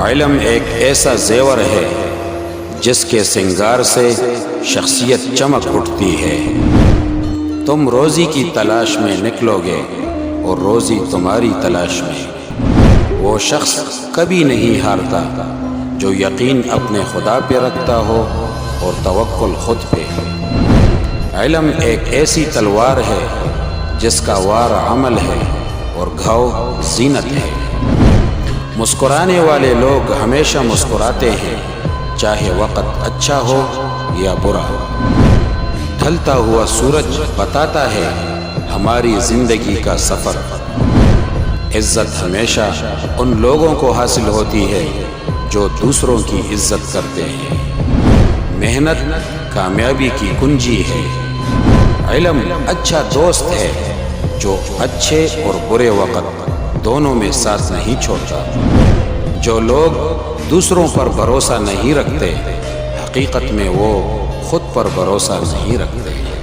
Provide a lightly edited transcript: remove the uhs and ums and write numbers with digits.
علم ایک ایسا زیور ہے جس کے سنگار سے شخصیت چمک اٹھتی ہے۔ تم روزی کی تلاش میں نکلو گے اور روزی تمہاری تلاش میں۔ وہ شخص کبھی نہیں ہارتا جو یقین اپنے خدا پہ رکھتا ہو اور توکل خود پہ۔ علم ایک ایسی تلوار ہے جس کا وار عمل ہے اور گھاؤ زینت ہے۔ مسکرانے والے لوگ ہمیشہ مسکراتے ہیں، چاہے وقت اچھا ہو یا برا۔ ڈھلتا ہوا سورج بتاتا ہے ہماری زندگی کا سفر۔ عزت ہمیشہ ان لوگوں کو حاصل ہوتی ہے جو دوسروں کی عزت کرتے ہیں۔ محنت کامیابی کی کنجی ہے۔ علم اچھا دوست ہے جو اچھے اور برے وقت دونوں میں ساتھ نہیں چھوڑتا۔ جو لوگ دوسروں پر بھروسہ نہیں رکھتے، حقیقت میں وہ خود پر بھروسہ نہیں رکھتے۔